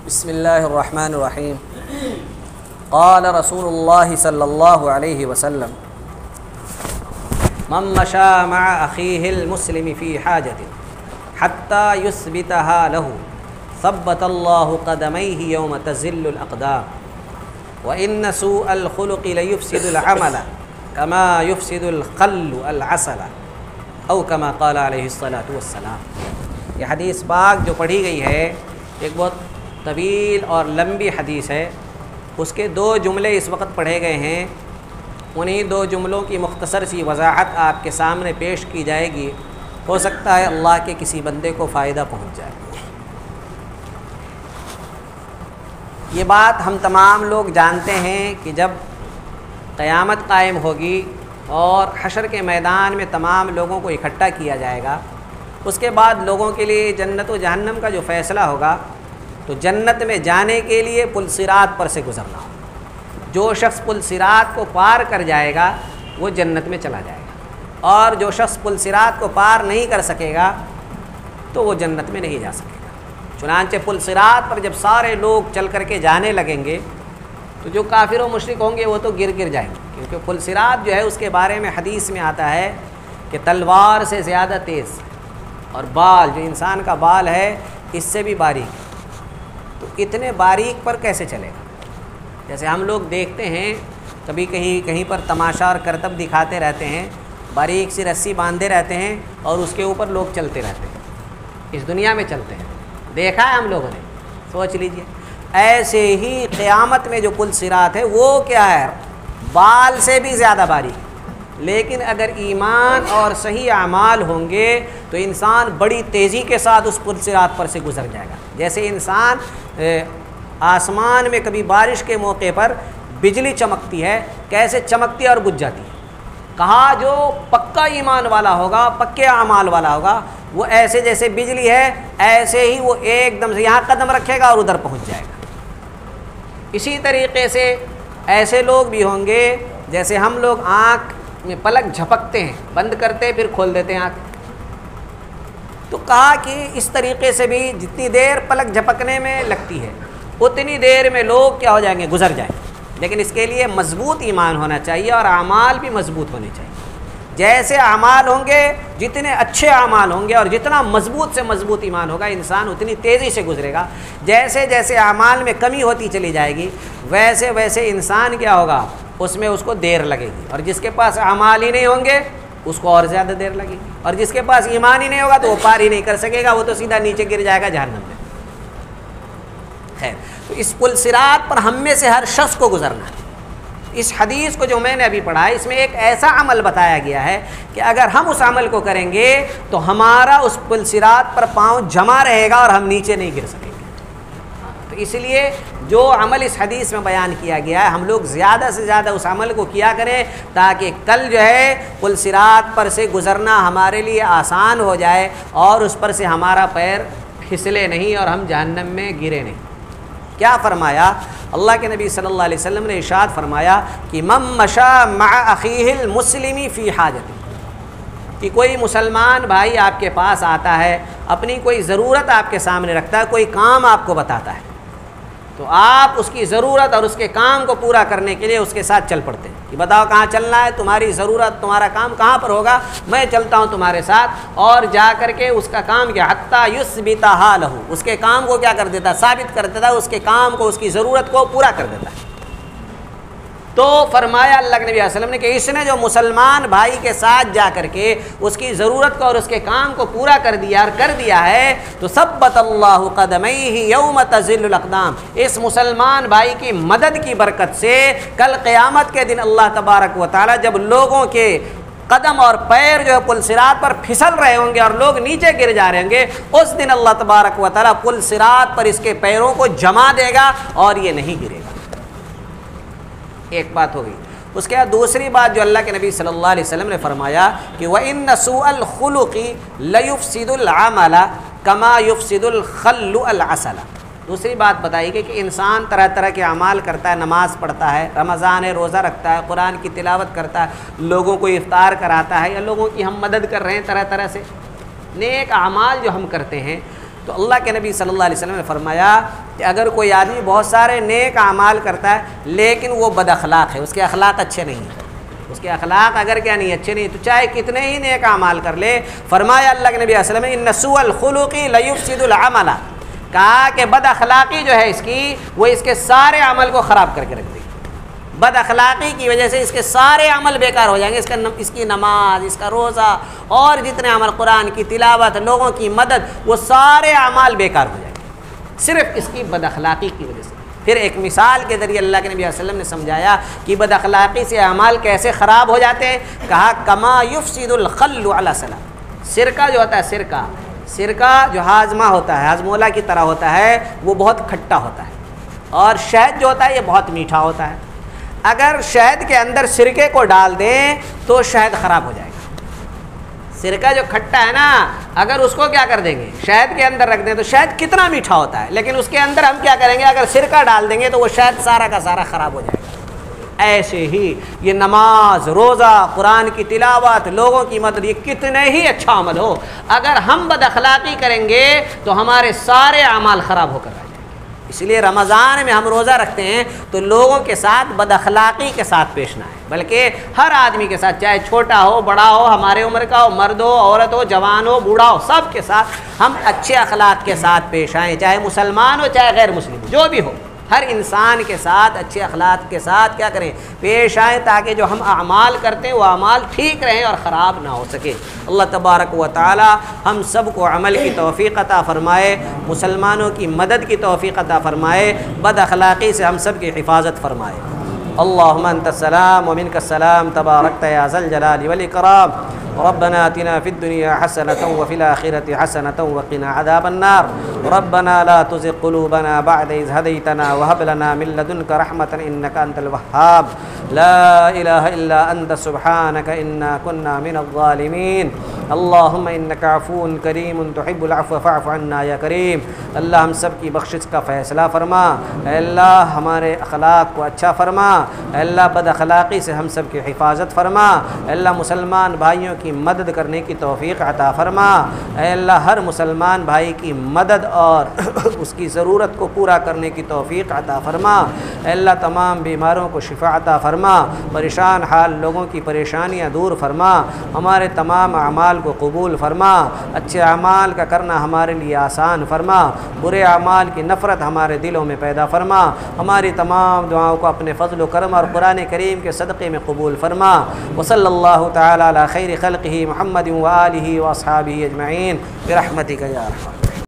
بسم اللہ الرحمن الرحیم قال رسول اللہ صلی اللہ علیہ وسلم من مشى مع اخیہ المسلم فی حاجۃ حتی یثبتها له ثبت اللہ قدمیہ یوم تزل الاقدام وان سوء الخلق لیفسد العمل کما یفسد الخل العسل او کما قال علیہ الصلاۃ والسلام۔ یہ حدیث پاک جو پڑھی گئی ہے ایک بہت طویل اور لمبی حدیث ہے، اس کے دو جملے اس وقت پڑھے گئے ہیں، انہی دو جملوں کی مختصر سی وضاحت آپ کے سامنے پیش کی جائے گی، ہو سکتا ہے اللہ کے کسی بندے کو فائدہ پہنچ جائے۔ یہ بات ہم تمام لوگ جانتے ہیں کہ جب قیامت قائم ہوگی اور حشر کے میدان میں تمام لوگوں کو اکٹھا کیا جائے گا، اس کے بعد لوگوں کے لیے جنت و جہنم کا جو فیصلہ ہوگا تو جنت میں جانے کے لیے پل صراط پر سے گزرنا ہوگا۔ جو شخص پل صراط کو پار کر جائے گا وہ جنت میں چلا جائے گا، اور جو شخص پل صراط کو پار نہیں کر سکے گا تو وہ جنت میں نہیں جا سکے گا۔ چنانچہ پل صراط پر جب سارے لوگ چل کر کے جانے لگیں گے تو جو کافر و مشرک ہوں گے وہ تو گر جائیں گے، کیونکہ پل صراط جو ہے اس کے بارے میں حدیث میں آتا ہے کہ تلوار سے زیادہ تیز، اور بال جو انسان کا بال ہے اس سے بھی باریک، تو اتنے باریک پر کیسے چلے گا؟ جیسے ہم لوگ دیکھتے ہیں کبھی کہیں پر تماشا اور کرتب دکھاتے رہتے ہیں، باریک سی رسی باندھے رہتے ہیں اور اس کے اوپر لوگ چلتے رہتے ہیں، اس دنیا میں چلتے ہیں، دیکھا ہے ہم لوگوں نے، سوچ لیجئے۔ ایسے ہی قیامت میں جو پل صراط ہے وہ کیا ہے؟ بال سے بھی زیادہ باریک، لیکن اگر ایمان اور صحیح اعمال ہوں گے تو انسان بڑی تیزی کے ساتھ اس پل صراط پر سے گزر جائے گا۔ جیسے انسان آسمان میں کبھی بارش کے موقع پر بجلی چمکتی ہے، کیسے چمکتی ہے اور بجھ جاتی ہے، کہا جو پکا ایمان والا ہوگا، پکے اعمال والا ہوگا، وہ ایسے جیسے بجلی ہے ایسے ہی وہ ایک دم سے یہاں قدم رکھے گا اور ادھر پہنچ جائے گا۔ اسی طریقے سے ایسے لوگ بھی ہوں گے جیسے ہم لوگ آنکھ میں پلک جھپکتے ہیں، بند کرتے پھر کھول دیتے ہیں آنکھ، تو کہا کہ اس طریقے سے بھی جتنی دیر پلک جھپکنے میں لگتی ہے اتنی دیر میں لوگ کیا ہو جائیں گے؟ گزر جائیں۔ لیکن اس کے لیے مضبوط ایمان ہونا چاہیے اور اعمال بھی مضبوط ہونے چاہیے۔ جیسے اعمال ہوں گے، جتنے اچھے اعمال ہوں گے اور جتنا مضبوط سے مضبوط ایمان ہوگا انسان اتنی تیزی سے گزرے گا۔ جیسے جیسے اعمال میں کمی ہوتی چلی جائے گی ویسے ویسے انسان کیا ہوگا؟ اس میں اس کو دیر لگے گی، اور جس کے پاس اعمال ہی نہیں ہوں گے اس کو اور زیادہ دیر لگے گی، اور جس کے پاس ایمان ہی نہیں ہوگا تو وہ پار ہی نہیں کر سکے گا، وہ تو سیدھا نیچے گر جائے گا جہنم میں۔ خیر، تو اس پل صراط پر ہم میں سے ہر شخص کو گزرنا ہے۔ اس حدیث کو جو میں نے ابھی پڑھا ہے اس میں ایک ایسا عمل بتایا گیا ہے کہ اگر ہم اس عمل کو کریں گے تو ہمارا اس پل صراط پر پاؤں جمع رہے گا اور ہم نیچے نہیں گر سکیں گے۔ تو اس لیے جو عمل اس حدیث میں بیان کیا گیا ہے ہم لوگ زیادہ سے زیادہ اس عمل کو کیا کریں تاکہ کل جو ہے پل صراط پر سے گزرنا ہمارے لیے آسان ہو جائے اور اس پر سے ہمارا پیر پھسلے نہیں اور ہم جہنم میں گرے نہیں۔ کیا فرمایا؟ اللہ کے نبی صلی اللہ علیہ وسلم نے ارشاد فرمایا کہ من مشى مع اخیہ المسلم فی حاجۃ، کہ کوئی مسلمان بھائی آپ کے پاس آتا ہے، اپنی کوئی ضرورت آپ کے سامنے رکھتا ہے، کوئی کام آپ کو بتاتا ہے، تو آپ اس کی ضرورت اور اس کے کام کو پورا کرنے کے لیے اس کے ساتھ چل پڑتے ہیں کہ بتاؤ کہاں چلنا ہے، تمہاری ضرورت تمہارا کام کہاں پر ہوگا، میں چلتا ہوں تمہارے ساتھ، اور جا کر کے اس کا کام کیا حتیٰ یثبتها له، اس کے کام کو کیا کر دیتا ہے؟ ثابت کر دیتا ہے، اس کے کام کو، اس کی ضرورت کو پورا کر دیتا ہے۔ تو فرمایا اللہ کے نبی علیہ وسلم نے کہ اس نے جو مسلمان بھائی کے ساتھ جا کر کے اس کی ضرورت کو اور اس کے کام کو پورا کر دیا ہے تو ثبت اللہ قدمیہ یوم تزل الاقدام، اس مسلمان بھائی کی مدد کی برکت سے کل قیامت کے دن اللہ تبارک و تعالی جب لوگوں کے قدم اور پیر جو ہے پل صراط پر پھسل رہے ہوں گے اور لوگ نیچے گر جا رہے ہوں گے، اس دن اللہ تبارک و تعالی پل صراط پر اس کے پیروں کو جما دے گا اور یہ نہیں گرے گا۔ ایک بات ہو گئی۔ اس کے بعد دوسری بات جو اللہ کے نبی صلی اللہ علیہ وسلم نے فرمایا کہ وَإِنَّ سُوءَ الْخُلُقِ لَيُفْسِدُ الْعَمَلَ كَمَا يُفْسِدُ الْخَلُّ الْعَسَلَ۔ دوسری بات بتائی گئی کہ انسان طرح طرح کے اعمال کرتا ہے، نماز پڑھتا ہے، رمضان ہے، روزہ رکھتا ہے، قرآن کی تلاوت کرتا ہے، لوگوں کو افطار کراتا ہے، یا لوگوں کی ہم مدد کر رہے ہیں طرح طرح سے نیک اعمال جو ہم کرتے ہیں، تو تو اللہ کے نبی صلی اللہ علیہ وسلم نے فرمایا کہ اگر کوئی آدمی بہت سارے نیک اعمال کرتا ہے لیکن وہ بد اخلاق ہے، اس کے اخلاق اچھے نہیں ہیں، اس کے اخلاق اگر کیا نہیں اچھے نہیں، تو چاہے کتنے ہی نیک اعمال کر لے، فرمایا اللہ کے نبی صلی اللہ علیہ وسلم ان سوء الخلق لیفسد العمل، کہا کہ بد اخلاقی جو ہے اس کی، وہ اس کے سارے عمل کو خراب کر کے رکھ دے گی۔ بد اخلاقی کی وجہ سے اس کے سارے عمل بیکار ہو جائیں گے، اس کی نماز، اس کا روزہ اور جتنے عمل، قرآن کی تلاوت، لوگوں کی مدد، وہ سارے اعمال بیکار ہو جائیں گے صرف اس کی بد اخلاقی کی وجہ سے۔ پھر ایک مثال کے ذریعے اللہ کے نبی صلی اللہ علیہ وسلم نے سمجھایا کہ بد اخلاقی سے اعمال کیسے خراب ہو جاتے ہیں، کہا کما یفسد الخل علی سلام، سرکہ جو ہوتا ہے، سرکہ جو ہاضمہ ہوتا ہے، ہاضمولہ کی طرح ہوتا ہے، وہ بہت کھٹا ہوتا ہے، اور شہد جو ہوتا ہے یہ بہت میٹھا ہوتا ہے۔ اگر شہد کے اندر سرکے کو ڈال دیں تو شہد خراب ہو جائے گا۔ سرکہ جو کھٹا ہے نا، اگر اس کو کیا کر دیں گے، شہد کے اندر رکھ دیں تو شہد کتنا میٹھا ہوتا ہے، لیکن اس کے اندر ہم کیا کریں گے، اگر سرکہ ڈال دیں گے تو وہ شہد سارا کا سارا خراب ہو جائے گا۔ ایسے ہی یہ نماز، روزہ، قرآن کی تلاوت، لوگوں کی مدد، یہ کتنے ہی اچھا عمل ہو، اگر ہم بد اخلاقی کریں گے تو ہمارے سارے اعمال خراب ہو کر آ جائیں گے۔ اس لیے رمضان میں ہم روزہ رکھتے ہیں تو لوگوں کے ساتھ بد اخلاقی کے ساتھ پیش نہ ہے، بلکہ ہر آدمی کے ساتھ، چاہے چھوٹا ہو، بڑا ہو، ہمارے عمر کا ہو، مرد ہو، عورت ہو، جوان ہو، بوڑھا ہو، سب کے ساتھ ہم اچھے اخلاق کے ساتھ پیش آئیں، چاہے مسلمان ہو چاہے غیر مسلم ہو، جو بھی ہو، ہر انسان کے ساتھ اچھے اخلاق کے ساتھ کیا کریں، پیش آئیں، تاکہ جو ہم اعمال کرتے ہیں وہ اعمال ٹھیک رہیں اور خراب نہ ہو سکے۔ اللہ تبارک و تعالی ہم سب کو عمل کی توفیق عطا فرمائے، مسلمانوں کی مدد کی توفیق عطا فرمائے، بد اخلاقی سے ہم سب کی حفاظت فرمائے۔ اللہم انت السلام ومنک السلام، تبارکت یا ذا الجلال والاکرام۔ ربنا آتنا في الدنيا حسنة وفي الآخرة حسنة وقنا عذاب النار، ربنا لا تزغ قلوبنا بعد إذ هديتنا وهب لنا من لدنك رحمة إنك أنت الوهاب، لا إله إلا أنت سبحانك إنا كنا من الظالمين، اللهم إنك عفو کریم تحب العفو فاعف عنا یا کریم۔ اللہ ہم سب کی بخشش کا فیصلہ فرما، اے اللہ ہمارے اخلاق کو اچھا فرما، اے اللہ بد اخلاقی سے ہم سب کی حفاظت فرما، اے اللہ مسلمان بھائیوں کی مدد کرنے کی توفیق عطا فرما، اے اللہ ہر مسلمان بھائی کی مدد اور اس کی ضرورت کو پورا کرنے کی توفیق عطا فرما، اے اللہ تمام بیماروں کو شفا عطا فرما، پریشان حال لوگوں کی پریشانیاں دور فرما، ہمارے تمام اعمال کو قبول فرما، اچھے اعمال کا کرنا ہمارے لیے آسان فرما، برے اعمال کی نفرت ہمارے دلوں میں پیدا فرما، ہماری تمام دعاؤں کو اپنے فضل و کرم اور قرآن کریم کے صدقے میں قبول فرما۔ وصلی اللہ تعالی علی خیر خلقہ محمد و آلہ و اصحابہ اجمعین برحمتک یا ارحم۔